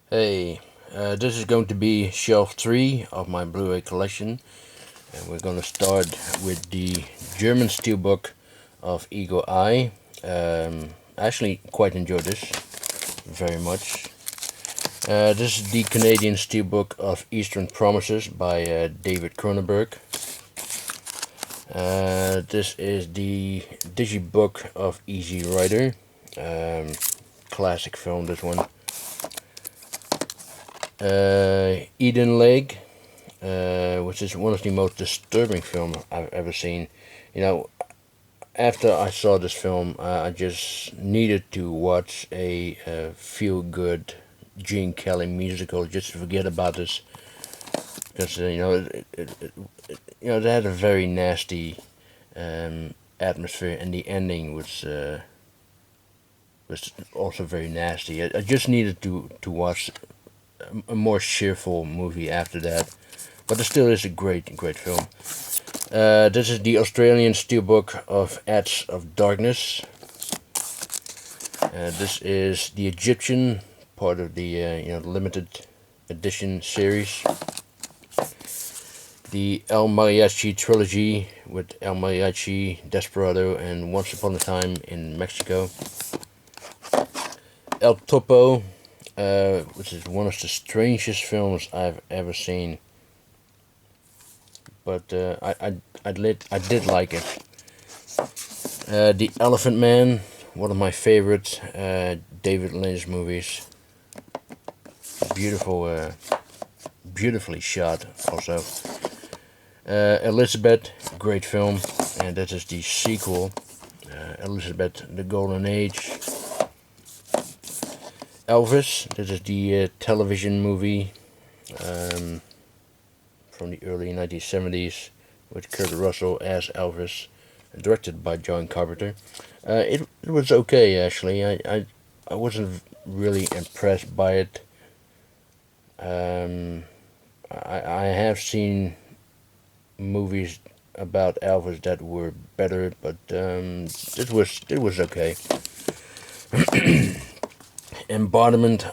Hey, this is going to be shelf 3 of my Blu-ray collection, and we're going to start with the German steelbook of Eagle Eye. I actually quite enjoy this very much. This is the Canadian steelbook of Eastern Promises by David Cronenberg. This is the digibook of Easy Rider. Classic film, this one. Eden Lake, which is one of the most disturbing films I've ever seen. You know, after I saw this film, I just needed to watch a feel-good Gene Kelly musical just to forget about this, because it had a very nasty atmosphere, and the ending was also very nasty. I just needed to watch a more cheerful movie after that, but it still is a great film. This is the Australian steelbook of Acts of Darkness. This is the Egyptian, part of the limited edition series. The El Mariachi trilogy with El Mariachi, Desperado, and Once Upon a Time in Mexico. El Topo, which is one of the strangest films I've ever seen, but I did like it. The Elephant Man, one of my favorite David Lynch movies. Beautiful, beautifully shot also. Elizabeth, great film, and that is the sequel. Elizabeth, the Golden Age. Elvis, this is the television movie from the early 1970s with Kurt Russell as Elvis, directed by John Carpenter. It was okay, actually. I wasn't really impressed by it. I have seen movies about Elvis that were better, but it was okay. Embodiment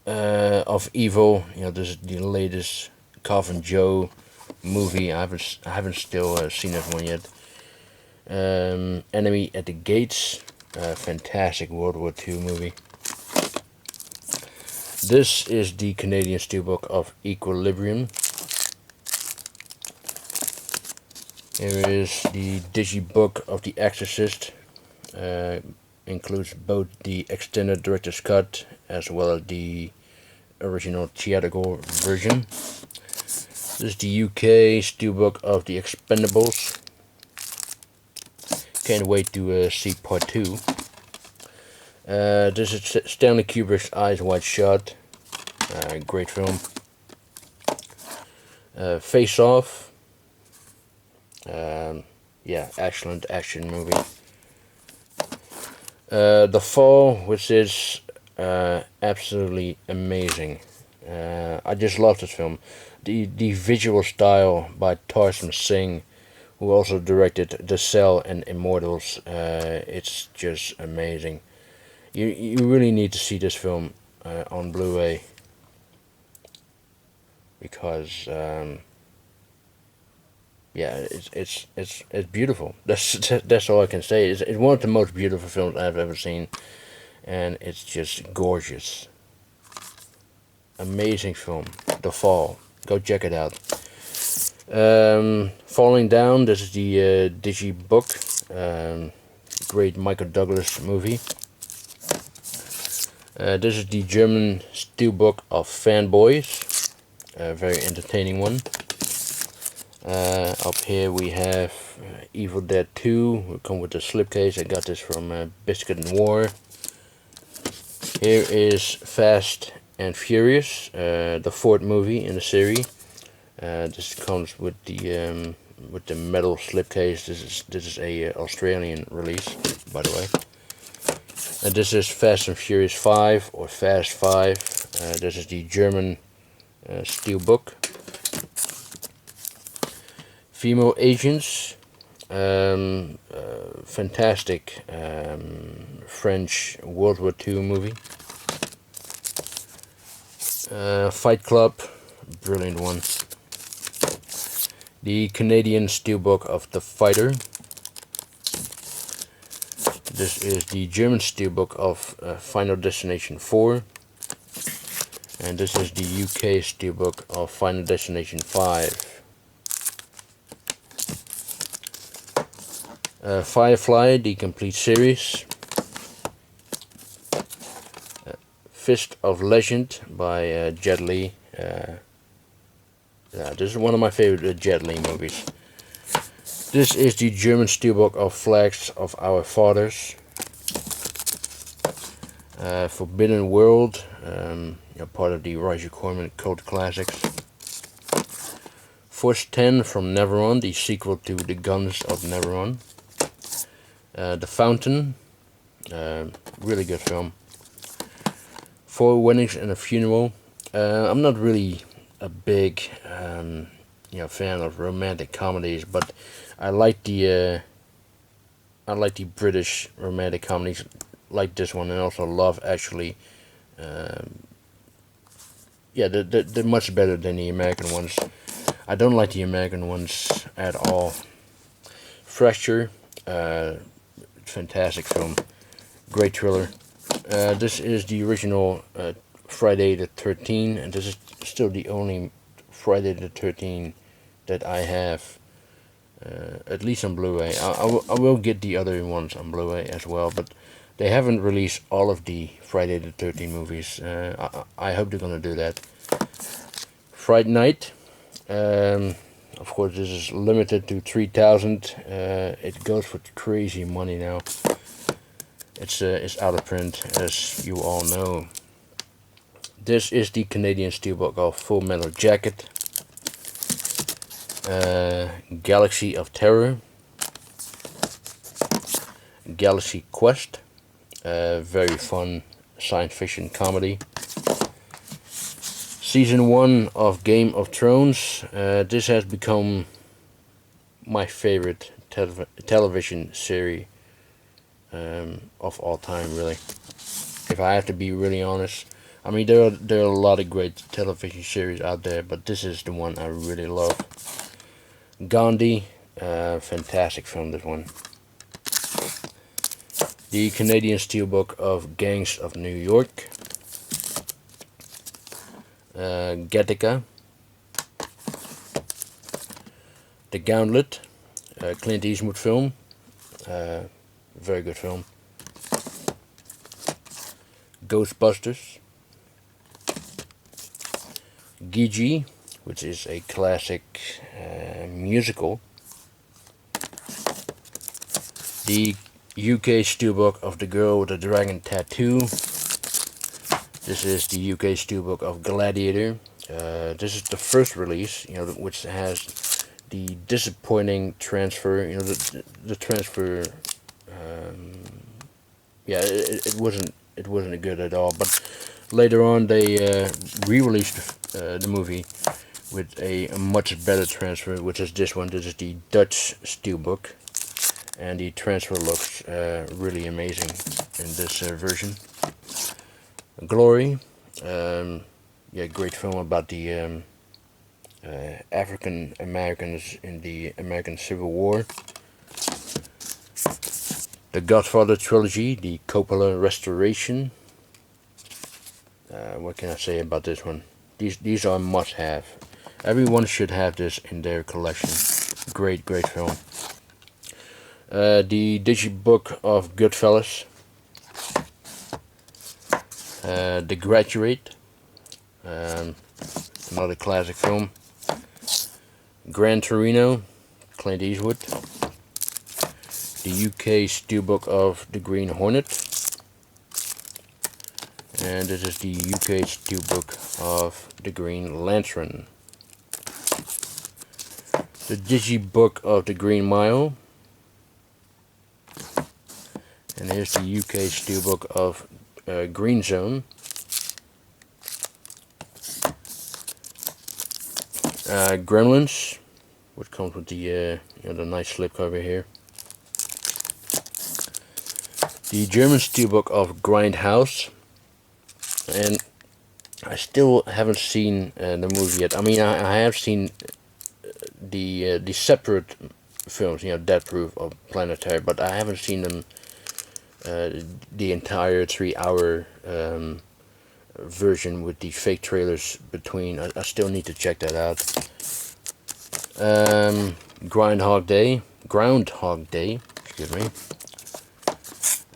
of Evil. This is the latest Coffin Joe movie. I haven't still seen that one yet. Enemy at the Gates. Fantastic World War II movie. This is the Canadian steelbook of Equilibrium. Here is the digibook of The Exorcist. Includes both the extended director's cut as well as the original theatrical version. This is the UK steelbook of The Expendables. Can't wait to see part 2. This is Stanley Kubrick's Eyes Wide Shut. Great film. Face Off. Excellent action movie. The Fall, which is absolutely amazing. I just love this film. The visual style by Tarsem Singh, who also directed The Cell and Immortals, it's just amazing. You really need to see this film on Blu-ray, because it's beautiful. That's all I can say. It's one of the most beautiful films I've ever seen, and it's just gorgeous. Amazing film, The Fall. Go check it out. Falling Down. This is the digibook. Great Michael Douglas movie. This is the German steelbook of Fanboys. A very entertaining one. Up here we have Evil Dead 2. We come with the slipcase. I got this from Biscuit and War. Here is Fast and Furious, the fourth movie in the series. This comes with the metal slipcase. This is a Australian release, by the way. And this is Fast and Furious 5 or Fast 5. This is the German steelbook. Female Agents, fantastic French World War II movie. Fight Club, brilliant one. The Canadian Steelbook of The Fighter. This is the German Steelbook of Final Destination 4. And this is the UK Steelbook of Final Destination 5. Firefly, the complete series. Fist of Legend by Jet Li. This is one of my favorite Jet Li movies. This is the German Steelbook of Flags of Our Fathers. Forbidden World, part of the Roger Corman Cult Classics. Force 10 from Neveron, the sequel to The Guns of Neveron. The Fountain, really good film. 4 Weddings and a Funeral. I'm not really a big fan of romantic comedies, but I like the British romantic comedies like this one, and also Love Actually. They're much better than the American ones. I don't like the American ones at all. Fracture, fantastic film, great thriller. This is the original Friday the 13th, and this is still the only Friday the 13th that I have, at least on Blu-ray. I will get the other ones on Blu-ray as well, but they haven't released all of the Friday the 13th movies. I hope they're gonna do that. Friday Night. Of course, this is limited to 3,000. It goes for crazy money now. It's out of print, as you all know. This is the Canadian Steelbook of Full Metal Jacket. Galaxy of Terror. Galaxy Quest. Very fun science fiction comedy. Season 1 of Game of Thrones. This has become my favorite television series of all time, really. If I have to be really honest. I mean, there are a lot of great television series out there, but this is the one I really love. Gandhi, fantastic film, this one. The Canadian Steelbook of Gangs of New York. Gattaca. The Gauntlet, Clint Eastwood film. Very good film. Ghostbusters. Gigi, which is a classic musical. The UK Steelbook of The Girl with the Dragon Tattoo. This is the UK Steelbook of Gladiator. This is the first release, which has the disappointing transfer. The transfer. It wasn't good at all. But later on, they re-released the movie with a much better transfer, which is this one. This is the Dutch Steelbook, and the transfer looks really amazing in this version. Glory, great film about the African Americans in the American Civil War. The Godfather trilogy, the Coppola restoration. What can I say about this one? These are must-have. Everyone should have this in their collection. Great film. The Digibook of Goodfellas. The Graduate, another classic film. Gran Torino, Clint Eastwood. The UK Steelbook of The Green Hornet. And this is the UK Steelbook of The Green Lantern. The Digibook of The Green Mile. And here's the UK Steelbook of Green Zone. Gremlins, which comes with the nice slipcover here. The German Steelbook of Grindhouse, and I still haven't seen the movie yet. I mean, I have seen the separate films, you know, Death Proof or Planetary, but I haven't seen them the entire 3 hour version with the fake trailers between. I still need to check that out. Groundhog Day, excuse me.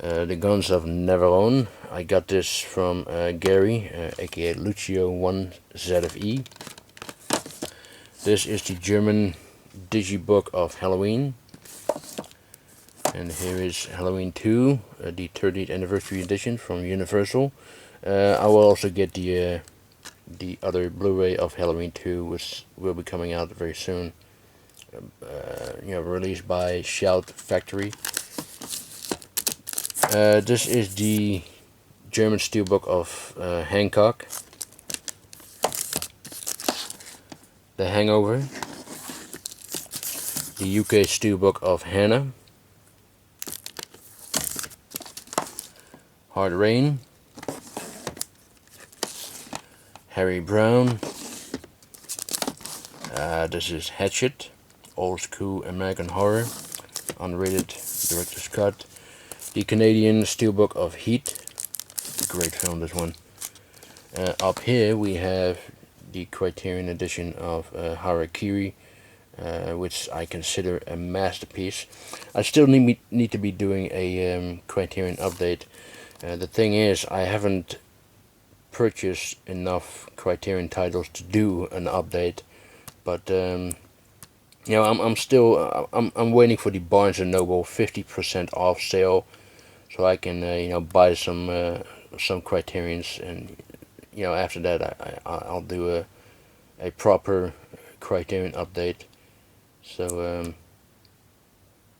The Guns of Navarone. I got this from Gary, aka Lucio1ZFE. This is the German digibook of Halloween. And here is Halloween 2, the 30th anniversary edition from Universal. I will also get the other Blu-ray of Halloween 2, which will be coming out very soon. Released by Shout Factory. This is the German steelbook of Hancock. The Hangover. The UK steelbook of Hannah. Hard Rain. Harry Brown. This is Hatchet. Old school American horror. Unrated director's cut. The Canadian steelbook of Heat. Great film, this one. Up here we have the Criterion edition of Harakiri, which I consider a masterpiece. I still need to be doing a Criterion update. The thing is, I haven't purchased enough Criterion titles to do an update, but I'm waiting for the Barnes and Noble 50% off sale, so I can buy some Criterions, and after that I'll do a proper Criterion update. So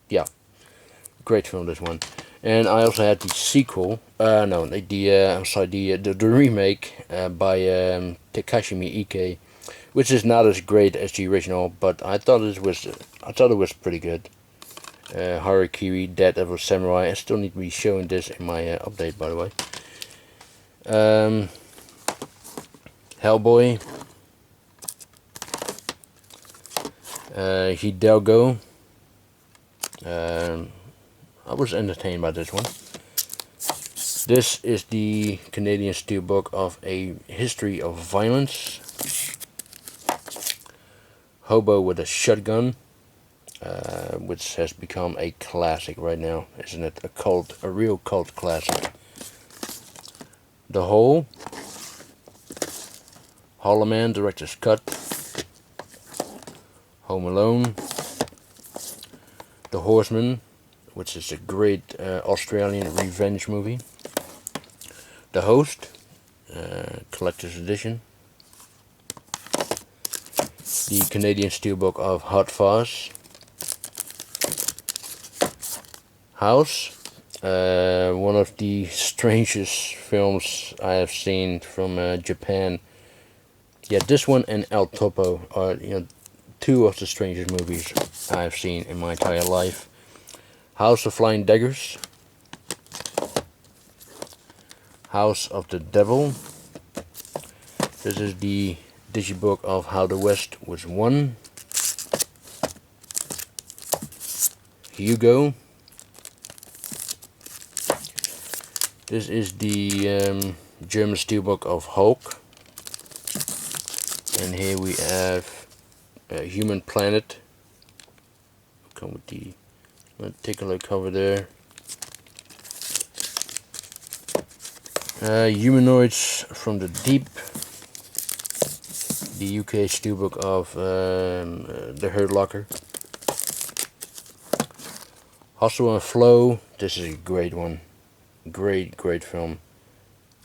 yeah, great film, this one. And I also had the sequel, the remake by Takashi Miike, which is not as great as the original, but I thought it was pretty good. Harakiri, Dead Devil Samurai. I still need to be showing this in my update, by the way. Hellboy. Hidalgo. I was entertained by this one. This is the Canadian steelbook of A History of Violence. Hobo with a Shotgun, which has become a classic right now, isn't it? A real cult classic. The Hole. Hollow Man, director's cut. Home Alone. The Horseman, which is a great Australian revenge movie. The Host, collector's edition. The Canadian steelbook of Hot Fuzz. House, one of the strangest films I have seen from Japan. Yeah, this one and El Topo are two of the strangest movies I have seen in my entire life. House of Flying Daggers. House of the Devil. This is the digibook of How the West Was Won. Hugo. This is the German steelbook of Hulk. And here we have Human Planet. Come with the particular cover there. Humanoids from the Deep. The UK steelbook of The Hurt Locker. Hustle and Flow. This is a great one. Great film.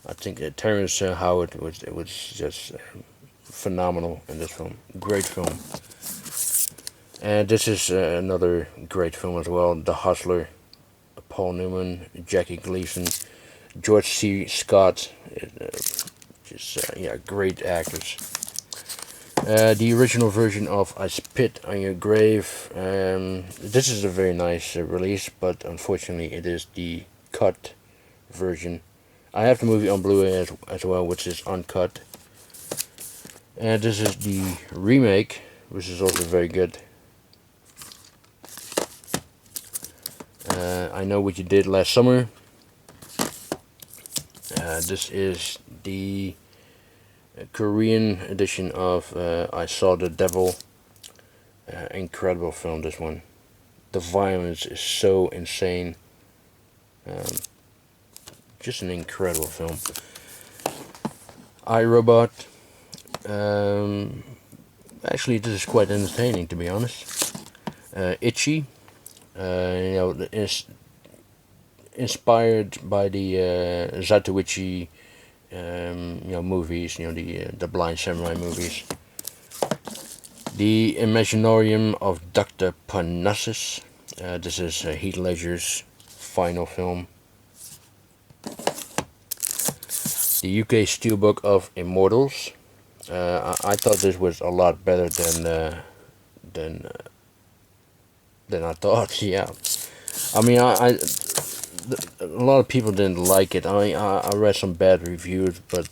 I think Terrence Howard was just phenomenal in this film. Great film. And this is another great film as well. The Hustler. Paul Newman, Jackie Gleason, George C. Scott. Great actors. The original version of I Spit on Your Grave. This is a very nice release, but unfortunately it is the cut version. I have the movie on Blu-ray as well, which is uncut. And this is the remake, which is also very good. I Know What You Did Last Summer. This is the Korean edition of I Saw the Devil. Incredible film, this one. The violence is so insane. Just an incredible film. iRobot. Actually, this is quite entertaining, to be honest. Itchy. You know, is inspired by the Zatoichi, you know, movies. You know, the Blind Samurai movies. The Imaginarium of Dr. Parnassus. This is Heath Ledger's final film. The UK Steelbook of Immortals. I thought this was a lot better than I thought. Yeah, I mean, a lot of people didn't like it. I read some bad reviews, but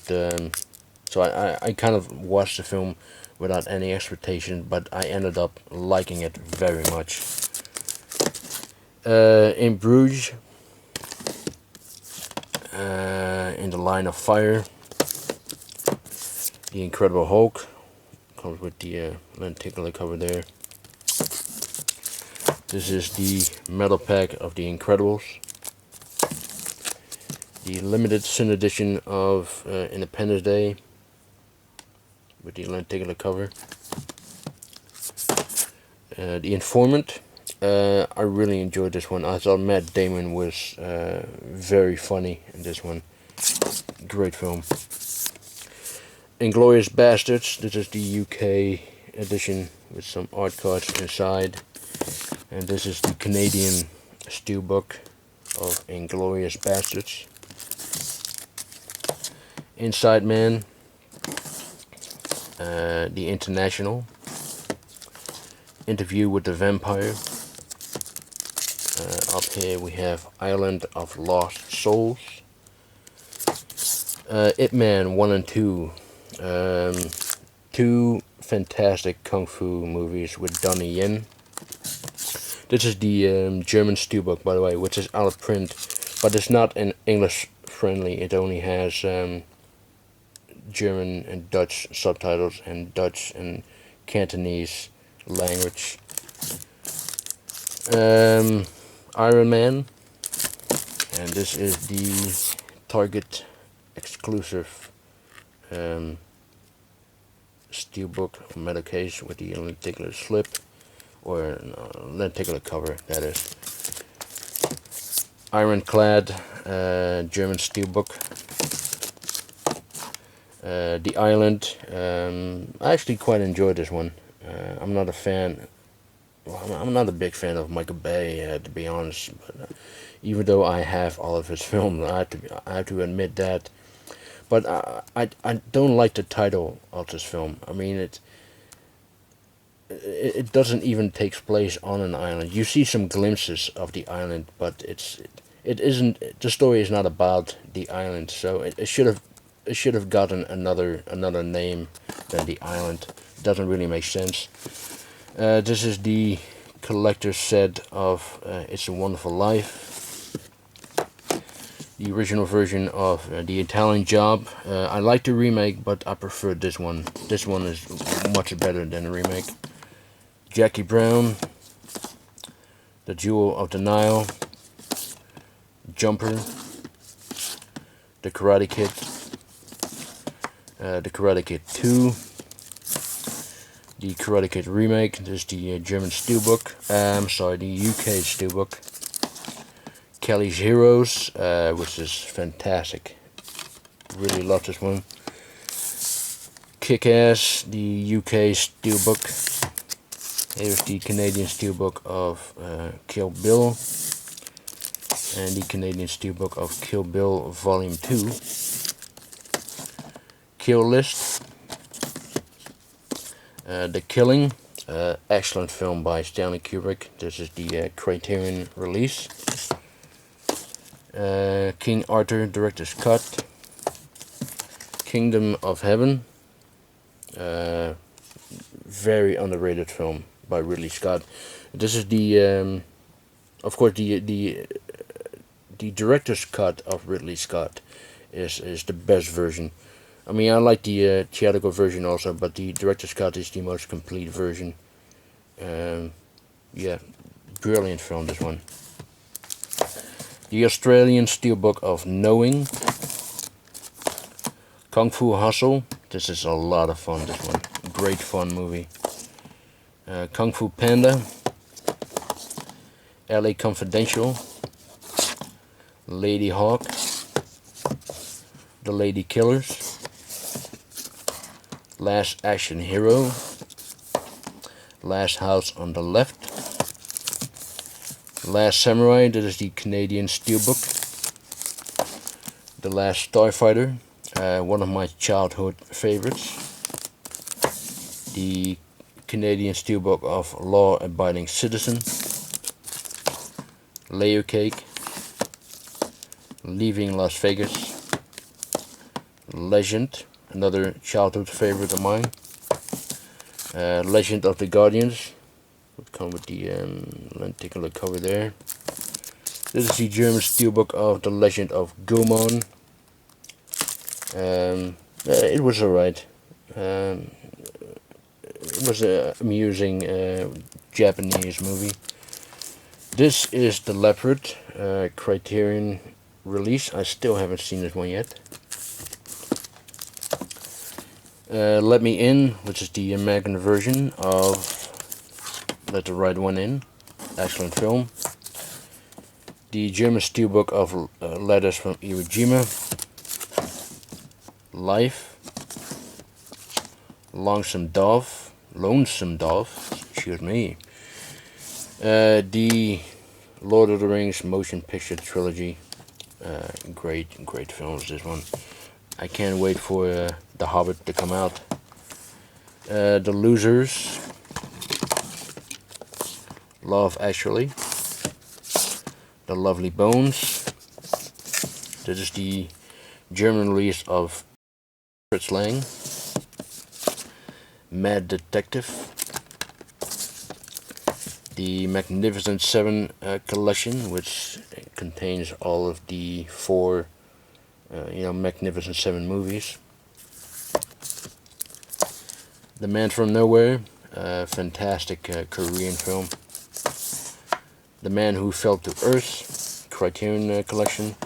so I kind of watched the film without any expectation, but I ended up liking it very much. In Bruges. In the Line of Fire. The Incredible Hulk. Comes with the lenticular cover there. This is the metal pack of The Incredibles. The limited sin edition of Independence Day with the lenticular cover. The Informant. I really enjoyed this one. I thought Matt Damon was very funny in this one. Great film. Inglourious Basterds. This is the UK edition with some art cards inside. And this is the Canadian steelbook of Inglourious Basterds. Inside Man. The International. Interview with the Vampire. Up here we have Island of Lost Souls. Ip Man 1 and 2. Two fantastic kung fu movies with Donnie Yen. This is the German steelbook, by the way, which is out of print, but it's not in English friendly. It only has German and Dutch subtitles and Dutch and Cantonese language. Iron Man, and this is the Target exclusive steelbook metal case with the lenticular slip, or lenticular cover, that is. Ironclad German steelbook. The Island. I actually quite enjoyed this one. I'm not a fan. Well, I'm not a big fan of Michael Bay, to be honest. But even though I have all of his films, I have to admit that. But I don't like the title of this film. I mean, it doesn't even take place on an island. You see some glimpses of the island, but it isn't. The story is not about the island. So it should have gotten another name than the island. It doesn't really make sense. This is the collector's set of It's a Wonderful Life. The original version of The Italian Job. I like the remake, but I prefer this one. This one is much better than the remake. Jackie Brown. The Jewel of the Nile. Jumper. The Karate Kid. The Karate Kid 2. The Karate Kid remake. This is the German steelbook. The UK steelbook. Kelly's Heroes, which is fantastic. Really love this one. Kick-Ass, the UK steelbook. Here's the Canadian steelbook of Kill Bill. And the Canadian steelbook of Kill Bill Volume 2. Kill List. The Killing, excellent film by Stanley Kubrick. This is the Criterion release. King Arthur Director's Cut. Kingdom of Heaven. Very underrated film by Ridley Scott. This is the, of course, the director's cut of Ridley Scott is the best version. I mean, I like the theatrical version also, but the director's cut is the most complete version. Yeah, brilliant film, this one. The Australian Steelbook of Knowing. Kung Fu Hustle. This is a lot of fun, this one. Great fun movie. Kung Fu Panda. LA Confidential. Lady Hawk. The Lady Killers. Last Action Hero. Last House on the Left. Last Samurai, that is the Canadian Steelbook. The Last Starfighter, one of my childhood favorites. The Canadian Steelbook of Law Abiding Citizen. Layer Cake. Leaving Las Vegas. Legend, another childhood favorite of mine. Legend of the Guardians. Would come with the, let's take a look cover there. This is the German Steelbook of The Legend of Gomon. It was alright. It was an amusing Japanese movie. This is The Leopard, Criterion release. I still haven't seen this one yet. Let Me In, which is the American version of Let the Right One In. Excellent film. The German Steelbook of Letters from Iwo Jima. Life. Lonesome Dove, excuse me. The Lord of the Rings motion picture trilogy. Great films, this one. I can't wait for The Hobbit to come out. The Losers. Love Actually. The Lovely Bones. This is the German release of Fritz Lang. Mad Detective. The Magnificent Seven collection, which contains all of the four Magnificent Seven movies. The Man from Nowhere, fantastic Korean film. The Man Who Fell to Earth, Criterion collection.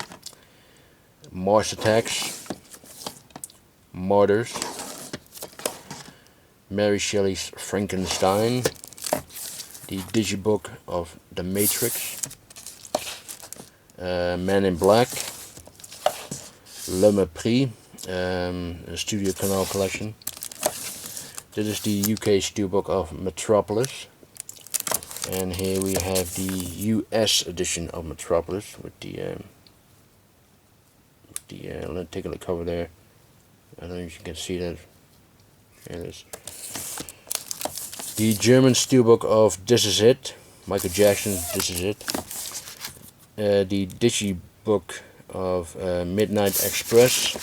Mars Attacks. Martyrs. Mary Shelley's Frankenstein. The Digibook of The Matrix. Man in Black. Le Mépris, a Studio Canal collection. This is the UK Steelbook of Metropolis. And here we have the US edition of Metropolis with let's take a look over there. I don't know if you can see that. There it is. The German Steelbook of This Is It, Michael Jackson, This Is It. The Digibook of Midnight Express.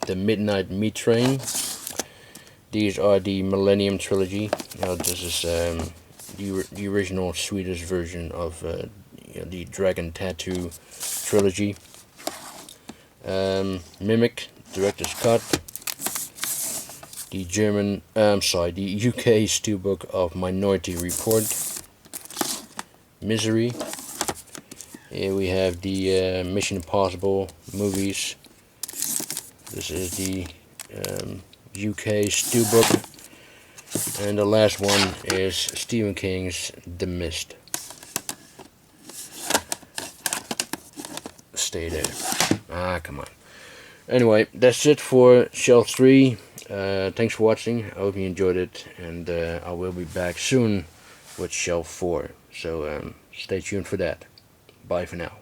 The Midnight Meat Train. These are the Millennium Trilogy. Now this is the original Swedish version of the Dragon Tattoo trilogy. Mimic, Director's Cut. The the UK Steelbook of Minority Report. Misery. Here we have the Mission Impossible movies. This is the UK Steelbook. And the last one is Stephen King's The Mist. Stay there. Ah, come on. Anyway, that's it for Shelf 3. Thanks for watching. I hope you enjoyed it. And I will be back soon with Shelf 4. So stay tuned for that. Bye for now.